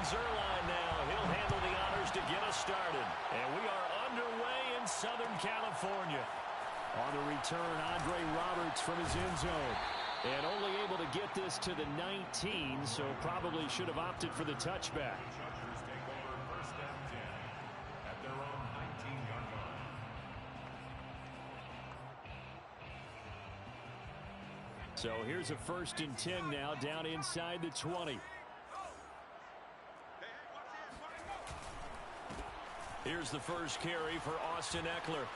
Zerline now. He'll handle the honors to get us started. And we are underway in Southern California. On the return, Andre Roberts from his end zone. And only able to get this to the 19, so probably should have opted for the touchback. Chargers take over first and 10 at their own 19-yard line. So here's a 1st and 10 now, down inside the 20. Here's the first carry for Austin Ekeler.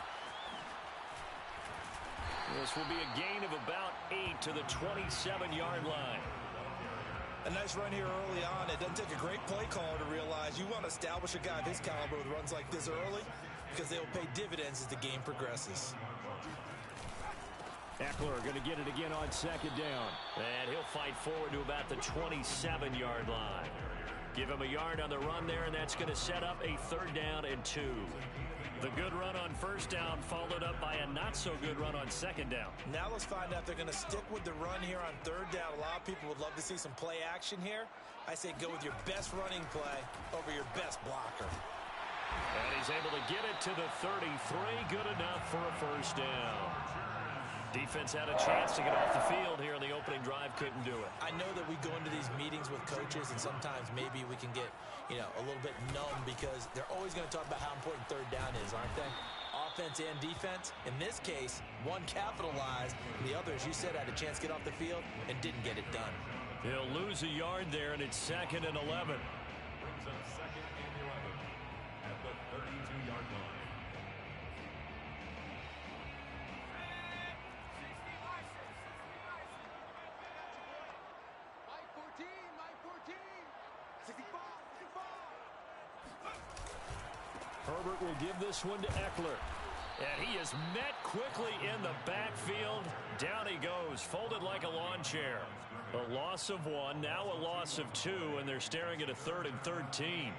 This will be a gain of about 8 to the 27-yard line. A nice run here early on. It doesn't take a great play caller to realize you want to establish a guy of his caliber with runs like this early because they will pay dividends as the game progresses. Ekeler going to get it again on 2nd down. And he'll fight forward to about the 27-yard line. Give him a yard on the run there, and that's going to set up a 3rd down and 2. The good run on 1st down followed up by a not-so-good run on 2nd down. Now let's find out if they're going to stick with the run here on 3rd down. A lot of people would love to see some play action here. I say go with your best running play over your best blocker. And he's able to get it to the 33. Good enough for a 1st down. Defense had a chance to get off the field here in the opening drive. Couldn't do it. I know that we go into these meetings with coaches, and sometimes maybe we can get, a little bit numb because they're always going to talk about how important 3rd down is, aren't they? Offense and defense. In this case, one capitalized, and the other, as you said, had a chance to get off the field and didn't get it done. He'll lose a yard there, and it's 2nd and 11. Brings up 2nd and 11 at the 32-yard line. Herbert will give this one to Ekeler. And he is met quickly in the backfield. Down he goes, folded like a lawn chair. A loss of 1, now a loss of 2, and they're staring at a 3rd and 13.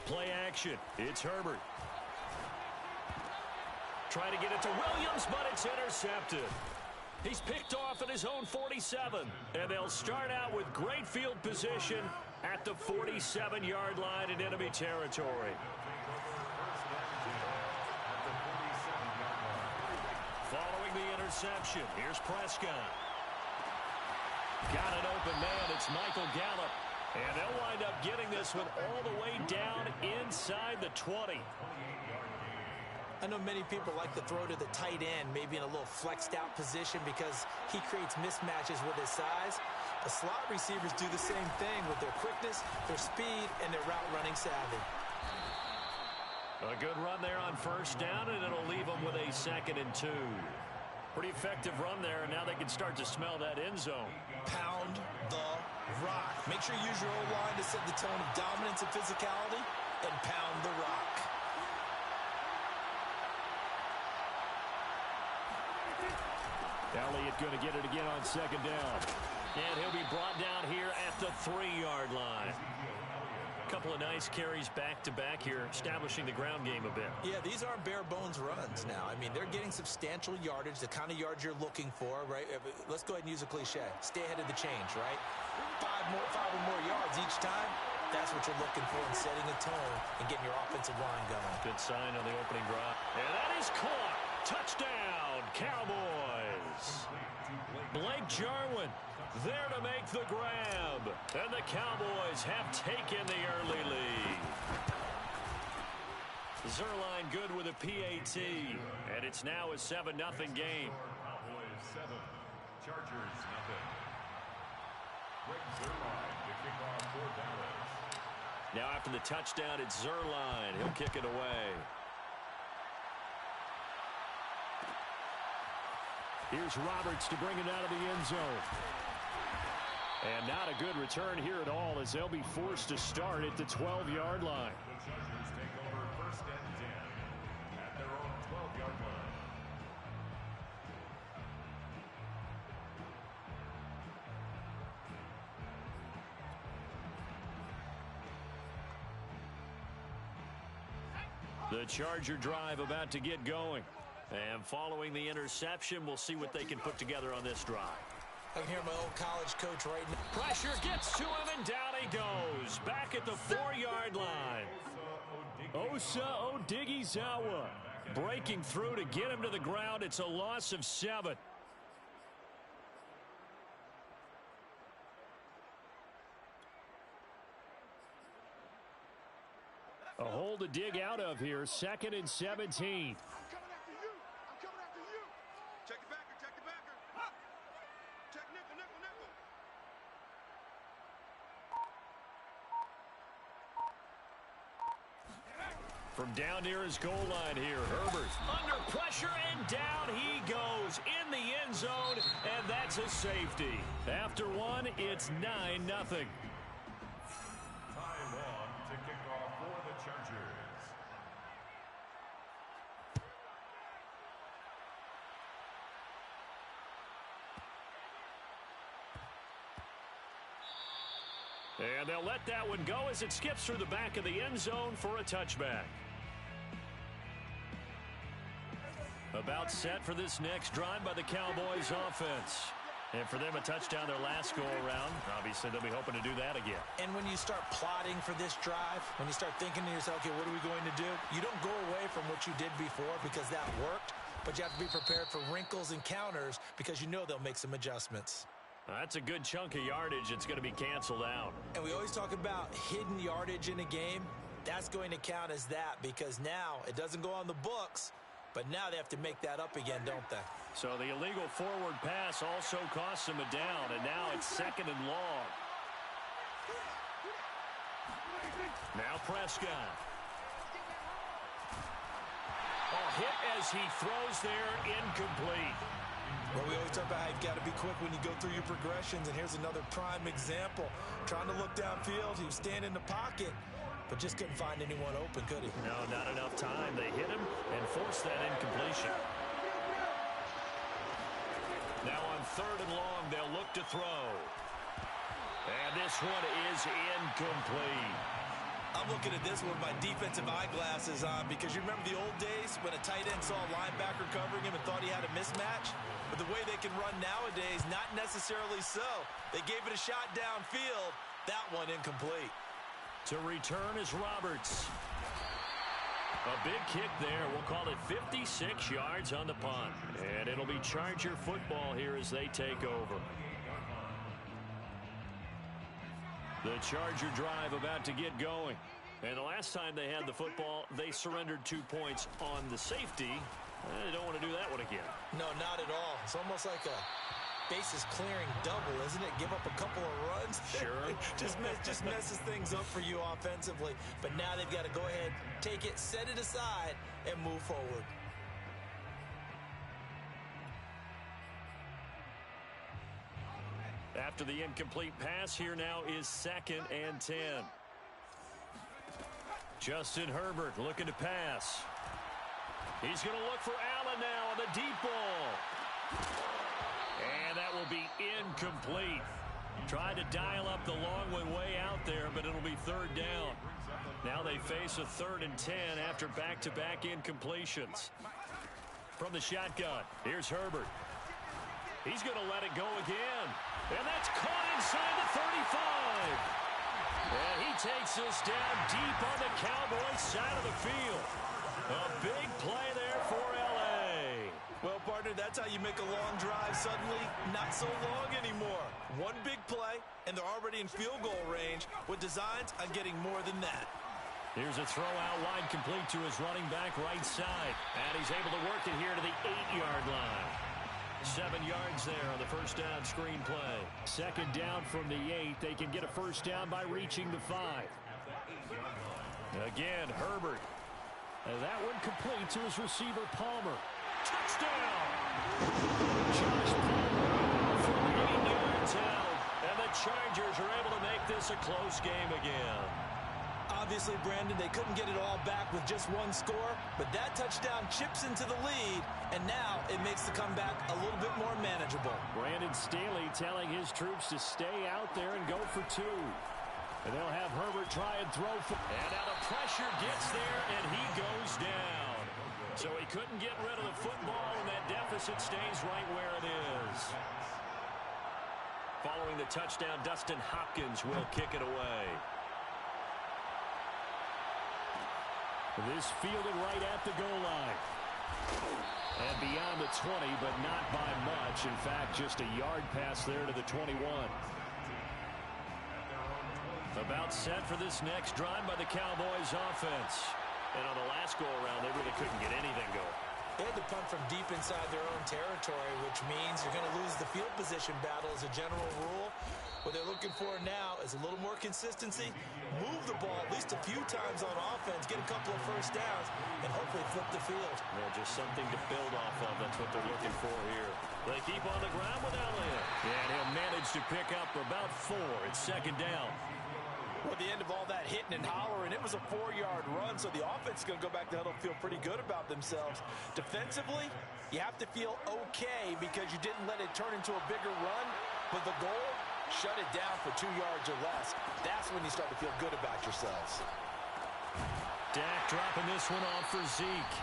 Play action. It's Herbert. Trying to get it to Williams, but it's intercepted. He's picked off at his own 47. And they'll start out with great field position at the 47-yard line in enemy territory. Following the interception, here's Prescott. Got an open man. It's Michael Gallup. And they'll wind up getting this one all the way down inside the 20. I know many people like to throw to the tight end, maybe in a little flexed out position because he creates mismatches with his size. The slot receivers do the same thing with their quickness, their speed, and their route running savvy. A good run there on 1st down, and it'll leave them with a 2nd and 2. Pretty effective run there, and now they can start to smell that end zone. Pound the rock. Make sure you use your O-line to set the tone of dominance and physicality, and pound the rock. Elliott going to get it again on 2nd down. And he'll be brought down here at the 3-yard line. A couple of nice carries back-to-back here, establishing the ground game a bit. Yeah, these aren't bare-bones runs now. I mean, they're getting substantial yardage, the kind of yards you're looking for, right? Let's go ahead and use a cliche. Stay ahead of the change, right? Five or more yards each time. That's what you're looking for in setting a tone and getting your offensive line going. Good sign on the opening drive. And that is caught. Touchdown, Cowboys. Blake Jarwin there to make the grab. And the Cowboys have taken the early lead. Zerline good with a PAT. And it's now a 7-0 game. Cowboys 7, Chargers 0. Greg Zerline to kick off for Dallas. Now after the touchdown, it's Zerline. He'll kick it away. Here's Roberts to bring it out of the end zone. And not a good return here at all as they'll be forced to start at the 12-yard line. The Chargers take over 1st and 10 at their own 12-yard line. The Charger drive about to get going. And following the interception, we'll see what they can put together on this drive. I can hear my old college coach right now. Pressure gets to him, and down he goes. Back at the 4-yard line. Osa Odighizuwa breaking through to get him to the ground. It's a loss of 7. A hole to dig out of here. 2nd and 17. From down near his goal line here, Herbert under pressure, and down he goes in the end zone, and that's a safety. After one, it's 9-0. Time on to kick off for the Chargers. And they'll let that one go as it skips through the back of the end zone for a touchback. About set for this next drive by the Cowboys offense. And for them, a touchdown their last go-around. Obviously, they'll be hoping to do that again. And when you start plotting for this drive, when you start thinking to yourself, okay, what are we going to do? You don't go away from what you did before because that worked, but you have to be prepared for wrinkles and counters because you know they'll make some adjustments. That's a good chunk of yardage. It's going to be canceled out. And we always talk about hidden yardage in a game. That's going to count as that because now it doesn't go on the books, but now they have to make that up again, don't they? So the illegal forward pass also costs them a down, and now it's 2nd and long. Now Prescott. Hit as he throws there, incomplete. Well, we always talk about how you've got to be quick when you go through your progressions, and here's another prime example. Trying to look downfield, he was standing in the pocket, but just couldn't find anyone open, could he? No, not enough time. They hit him and forced that incompletion. Now on 3rd and long, they'll look to throw. And this one is incomplete. I'm looking at this with my defensive eyeglasses on because you remember the old days when a tight end saw a linebacker covering him and thought he had a mismatch? But the way they can run nowadays, not necessarily so. They gave it a shot downfield. That one incomplete. To return is Roberts. A big kick there. We'll call it 56 yards on the punt. And it'll be Charger football here as they take over. The Charger drive about to get going. And the last time they had the football, they surrendered 2 points on the safety. They don't want to do that one again. No, not at all. It's almost like a bases clearing double, isn't it? Give up a couple of runs. Sure. just messes things up for you offensively. But now they've got to go ahead, take it, set it aside, and move forward. After the incomplete pass, here now is 2nd and 10. Justin Herbert looking to pass. He's going to look for Allen now on the deep ball. And that will be incomplete. Tried to dial up the long one way out there, but it'll be 3rd down. Now they face a 3rd and 10 after back-to-back incompletions. From the shotgun, here's Herbert. He's going to let it go again. And that's caught inside the 35. And he takes this down deep on the Cowboys side of the field. A big play there for L.A. Well, partner, that's how you make a long drive suddenly not so long anymore. One big play, and they're already in field goal range with designs on getting more than that. Here's a throw out wide complete to his running back right side. And he's able to work it here to the 8-yard line. 7 yards there on the first down screen play. 2nd down from the 8. They can get a first down by reaching the 5. Again, Herbert. And that one complete to his receiver, Palmer. Touchdown! Josh Palmer from 8 yards out. And the Chargers are able to make this a close game again. Obviously, Brandon, they couldn't get it all back with just one score, but that touchdown chips into the lead, and now it makes the comeback a little bit more manageable. Brandon Staley telling his troops to stay out there and go for 2. And they'll have Herbert try and throw. And now the pressure gets there, and he goes down. So he couldn't get rid of the football, and that deficit stays right where it is. Following the touchdown, Dustin Hopkins will kick it away. This fielded right at the goal line. And beyond the 20, but not by much. In fact, just a yard pass there to the 21. About set for this next drive by the Cowboys offense. And on the last go-around, they really couldn't get anything going. They had to punt from deep inside their own territory, which means you're going to lose the field position battle as a general rule. What they're looking for now is a little more consistency, move the ball at least a few times on offense, get a couple of first downs, and hopefully flip the field. Well, just something to build off of. That's what they're looking for here. They keep on the ground with Elliott. And he'll manage to pick up about 4. It's second down. Well, at the end of all that hitting and hollering, it was a 4-yard run, so the offense is going to go back to huddle, feel pretty good about themselves. Defensively, you have to feel okay because you didn't let it turn into a bigger run, but the goal, shut it down for 2 yards or less. That's when you start to feel good about yourselves. Dak dropping this one off for Zeke.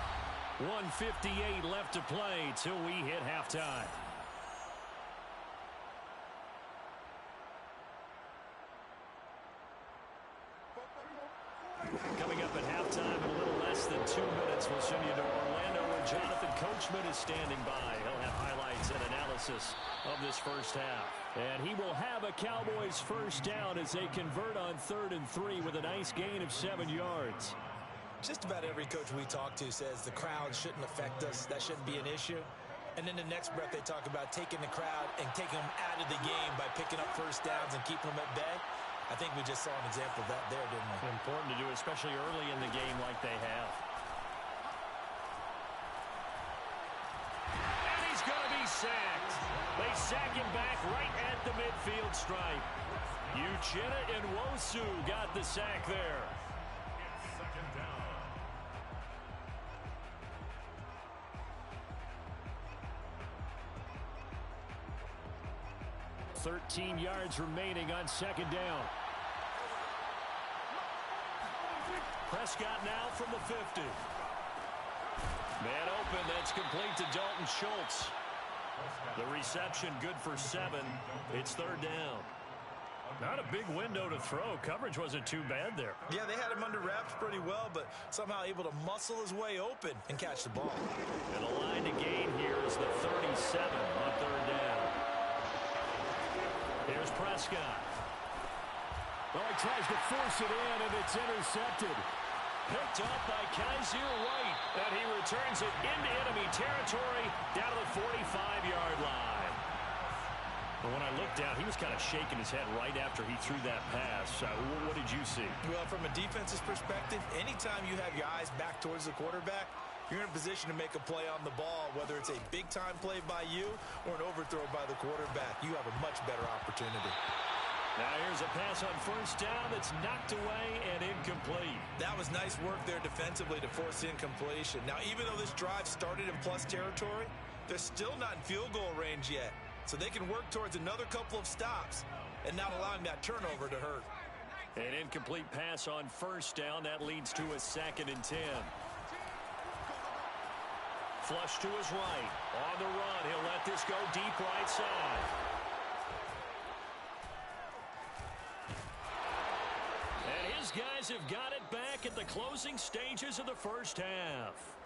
1:58 left to play till we hit halftime. Coming up at halftime in a little less than 2 minutes, we'll send you to Orlando where Jonathan Coachman is standing by. He'll have highlights and analysis of this first half. And he will have a Cowboys first down as they convert on 3rd and 3 with a nice gain of 7 yards. Just about every coach we talk to says the crowd shouldn't affect us. That shouldn't be an issue. And then the next breath they talk about taking the crowd and taking them out of the game by picking up first downs and keeping them at bay. I think we just saw an example of that there, didn't we? Important to do, especially early in the game like they have. And he's going to be sacked. They sack him back right at the midfield stripe. Uchenna and Nwosu got the sack there. Second down. 13 yards remaining on second down. Prescott now from the 50. Man open, that's complete to Dalton Schultz. The reception good for 7. It's 3rd down. Not a big window to throw. Coverage wasn't too bad there. Yeah, they had him under wraps pretty well, but somehow able to muscle his way open and catch the ball. And the line to gain here is the 37 on 3rd down. Here's Prescott. Oh, he tries to force it in, and it's intercepted. Picked up by Kaiser White. And he returns it into enemy territory down to the 45-yard line. But when I looked down, he was kind of shaking his head right after he threw that pass. What did you see? Well, from a defense's perspective, anytime you have your eyes back towards the quarterback, you're in a position to make a play on the ball, whether it's a big-time play by you or an overthrow by the quarterback. You have a much better opportunity. Now here's a pass on 1st down that's knocked away and incomplete. That was nice work there defensively to force incompletion. Now, even though this drive started in plus territory, they're still not in field goal range yet. So they can work towards another couple of stops and not allowing that turnover to hurt. An incomplete pass on 1st down. That leads to a 2nd and 10. Flush to his right. On the run. He'll let this go deep right side. And his guys have got it back at the closing stages of the first half.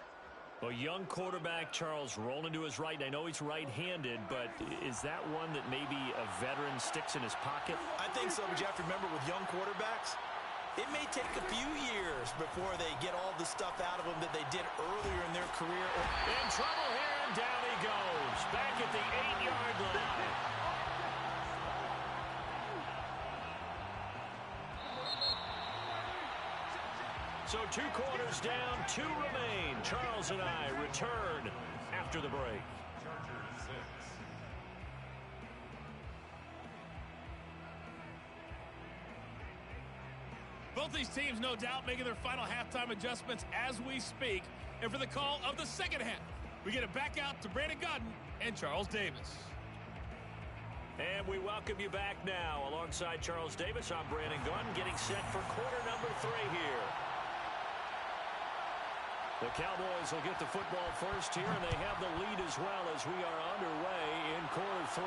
A young quarterback, Charles, rolling to his right. I know he's right-handed, but is that one that maybe a veteran sticks in his pocket? I think so, but you have to remember with young quarterbacks, it may take a few years before they get all the stuff out of them that they did earlier in their career. In trouble here, and down he goes. Back at the 8-yard line. So 2 quarters down, 2 remain. Charles and I return after the break. Chargers 6. Both these teams, no doubt, making their final halftime adjustments as we speak. And for the call of the second half, we get it back out to Brandon Godden and Charles Davis. And we welcome you back now. Alongside Charles Davis, I'm Brandon Gunn, getting set for quarter number 3 here. The Cowboys will get the football first here, and they have the lead as well as we are underway in quarter 3.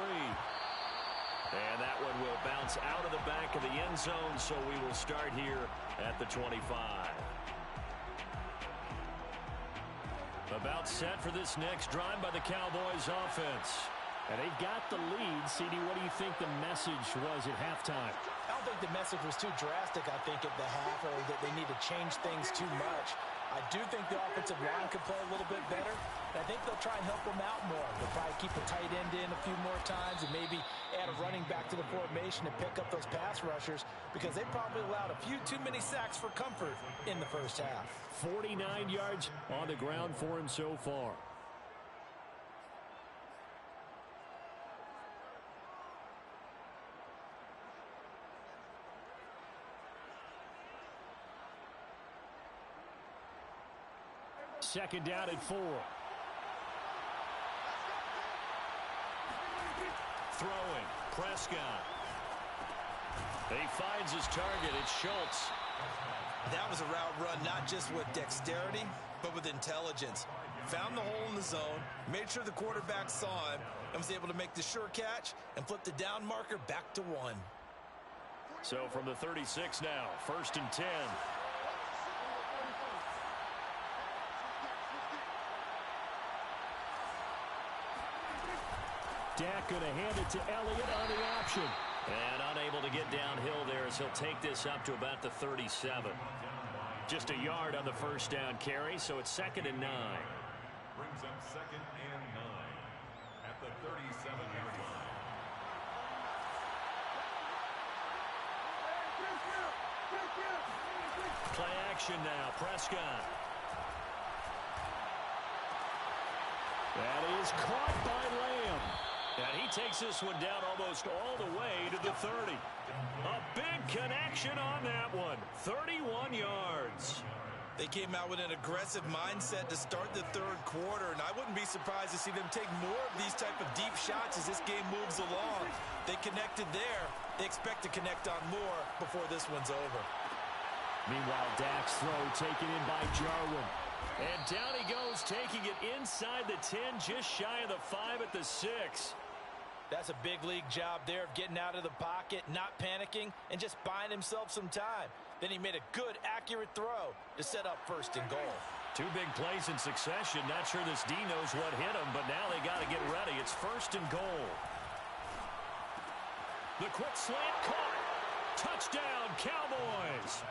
And that one will bounce out of the back of the end zone, so we will start here at the 25. About set for this next drive by the Cowboys offense. And they've got the lead. CD, what do you think the message was at halftime? I don't think the message was too drastic, I think, at the half, or that they need to change things too much. I do think the offensive line could play a little bit better. And I think they'll try and help them out more. They'll probably keep the tight end in a few more times and maybe add a running back to the formation and pick up those pass rushers, because they probably allowed a few too many sacks for comfort in the first half. 49 yards on the ground for him so far. Second down at 4. Throwing. Prescott. He finds his target. It's Schultz. That was a route run not just with dexterity, but with intelligence. Found the hole in the zone, made sure the quarterback saw him, and was able to make the sure catch and flip the down marker back to 1. So from the 36 now, 1st and 10. Dak going to hand it to Elliott on the option. And unable to get downhill there as he'll take this up to about the 37. Just a yard on the first down carry, so it's 2nd and 9. Brings up 2nd and 9 at the 37-yard line. Play action now. Prescott. That is caught by Lamb. And he takes this one down almost all the way to the 30. A big connection on that one. 31 yards. They came out with an aggressive mindset to start the third quarter, and I wouldn't be surprised to see them take more of these type of deep shots as this game moves along. They connected there. They expect to connect on more before this one's over. Meanwhile, Dak's throw taken in by Jarwin. And down he goes, taking it inside the 10, just shy of the 5 at the 6. That's a big league job there of getting out of the pocket, not panicking, and just buying himself some time. Then he made a good, accurate throw to set up 1st and goal. 2 big plays in succession. Not sure this D knows what hit him, but now they got to get ready. It's 1st and goal. The quick slant caught. Touchdown, Cowboys.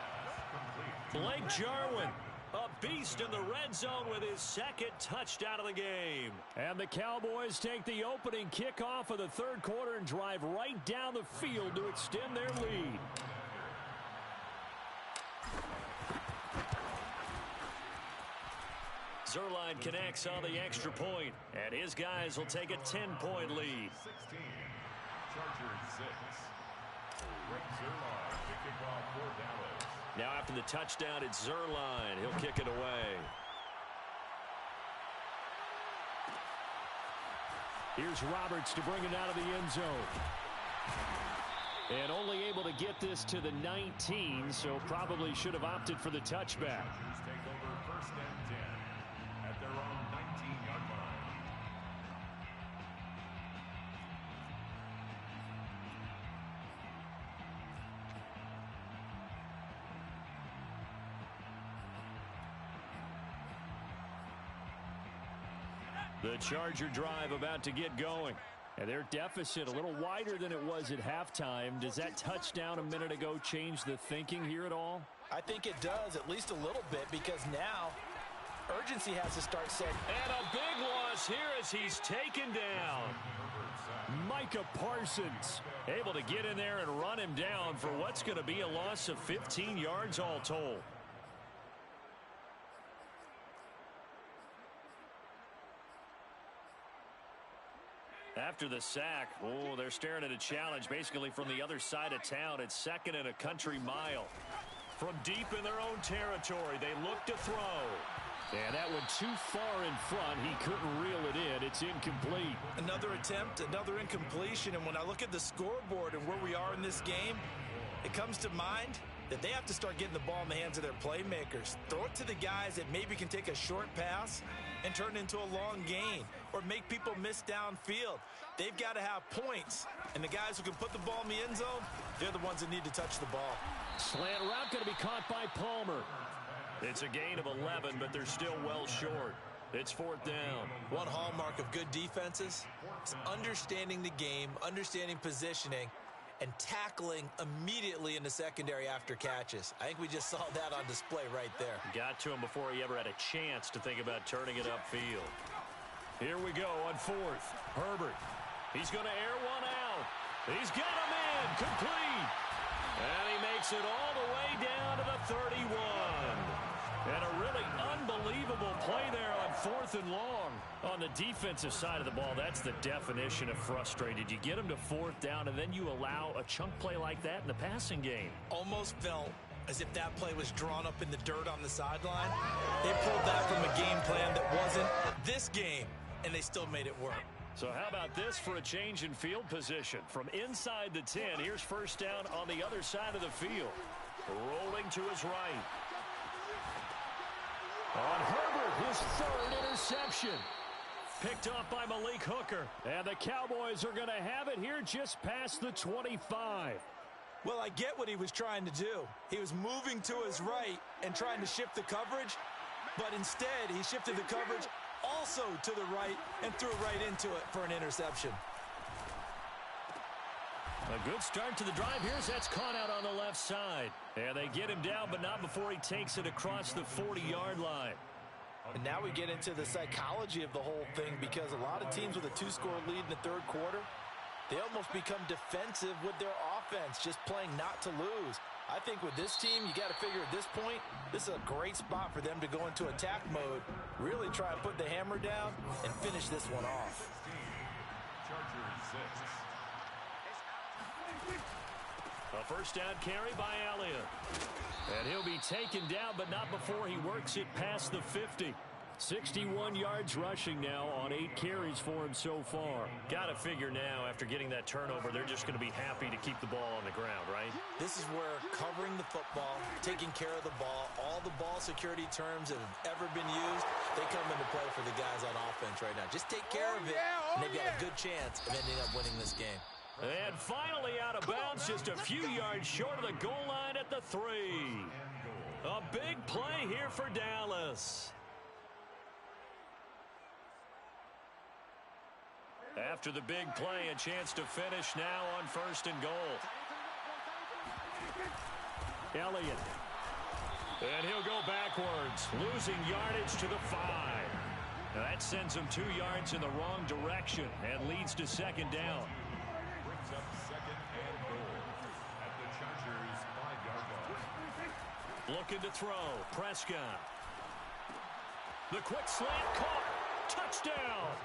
Blake Jarwin, a beast in the red zone with his 2nd touchdown of the game. And the Cowboys take the opening kickoff of the third quarter and drive right down the field to extend their lead. Zerline connects on the extra point, and his guys will take a 10-point lead. 16, Chargers 6. Greg Zerline to kick off for Dallas. Now after the touchdown, it's Zerline. He'll kick it away. Here's Roberts to bring it out of the end zone. And only able to get this to the 19, so probably should have opted for the touchback. Chargers take over 1st and 10 at their own 19-yard line. The Charger drive about to get going. And their deficit a little wider than it was at halftime. Does that touchdown a minute ago change the thinking here at all? I think it does, at least a little bit, because now urgency has to start setting. And a big loss here as he's taken down. Micah Parsons able to get in there and run him down for what's going to be a loss of 15 yards all told. After the sack, they're staring at a challenge basically from the other side of town. It's 2nd and a country mile. From deep in their own territory, they look to throw. And that one too far in front. He couldn't reel it in. It's incomplete. Another attempt, another incompletion. And when I look at the scoreboard and where we are in this game, it comes to mind that they have to start getting the ball in the hands of their playmakers. Throw it to the guys that maybe can take a short pass and turn it into a long gain or make people miss downfield. They've got to have points. And the guys who can put the ball in the end zone, they're the ones that need to touch the ball. Slant route going to be caught by Palmer. It's a gain of 11, but they're still well short. It's fourth down. One hallmark of good defenses is understanding the game, understanding positioning, and tackling immediately in the secondary after catches. I think we just saw that on display right there. Got to him before he ever had a chance to think about turning it upfield. Here we go on fourth. Herbert. He's going to air one out. He's got him in. Complete. And he makes it all the way down to the 31. And a really unbelievable play there on fourth and long. On the defensive side of the ball, that's the definition of frustrated. You get them to fourth down, and then you allow a chunk play like that in the passing game. Almost felt as if that play was drawn up in the dirt on the sideline. They pulled that from a game plan that wasn't this game, and they still made it work. So how about this for a change in field position? From inside the 10, here's first down on the other side of the field. Rolling to his right. On Herbert, his third interception. Picked up by Malik Hooker. And the Cowboys are going to have it here just past the 25. Well, I get what he was trying to do. He was moving to his right and trying to shift the coverage, but instead he shifted the coverage also to the right and threw right into it for an interception. A good start to the drive. Here's that's caught out on the left side. And they get him down, but not before he takes it across the 40-yard line. And now we get into the psychology of the whole thing, because a lot of teams with a two-score lead in the third quarter, they almost become defensive with their offense, just playing not to lose. I think with this team, you got to figure at this point, this is a great spot for them to go into attack mode, really try and put the hammer down and finish this one off. Chargers 6. A first down carry by Elliott. And he'll be taken down, but not before he works it past the 50. 61 yards rushing now on 8 carries for him so far. Got to figure now, after getting that turnover, they're just going to be happy to keep the ball on the ground, right? This is where covering the football, taking care of the ball, all the ball security terms that have ever been used, they come into play for the guys on offense right now. Just take care of it, and they've got a good chance of ending up winning this game. And finally out of bounds, just a few yards short of the goal line at the 3. A big play here for Dallas. After the big play, a chance to finish now on first and goal. Elliott. And he'll go backwards, losing yardage to the 5. Now that sends him 2 yards in the wrong direction and leads to second down. Brings up second and goal at the Chargers 5-yard line. Looking to throw. Prescott. The quick slant caught. Touchdown.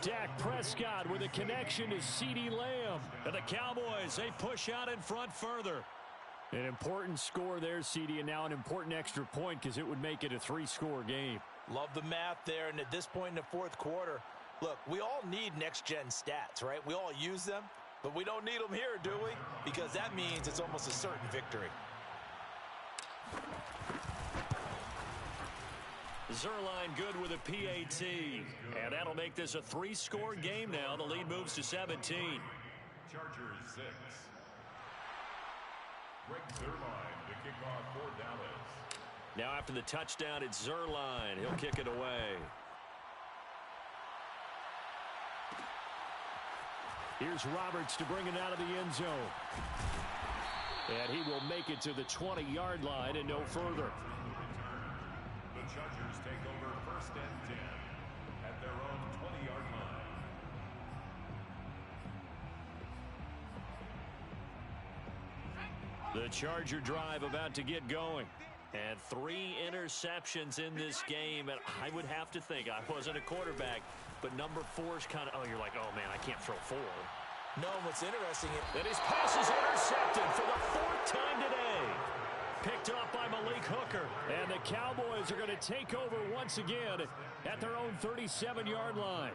Dak Prescott with a connection to CeeDee Lamb. And the Cowboys, they push out in front further. An important score there, CeeDee, and now an important extra point because it would make it a 3-score game. Love the math there, and at this point in the fourth quarter, look, we all need next-gen stats, right? We all use them, but we don't need them here, do we? Because that means it's almost a certain victory. Zerline good with a PAT. And that'll make this a 3-score game now. The lead moves to 17. Chargers 6. Greg Zerline to kick off for Dallas. Now after the touchdown, it's Zerline. He'll kick it away. Here's Roberts to bring it out of the end zone. And he will make it to the 20-yard line and no further. The Chargers take over first and 10 at their own 20-yard line. The Charger drive about to get going. And 3 interceptions in this game. And I would have to think, I wasn't a quarterback, but number 4 is kind of, oh, you're like, oh, man, I can't throw 4. No, what's interesting is that his pass is intercepted for the 4th time today. Picked off by Malik Hooker. And the Cowboys are going to take over once again at their own 37-yard line.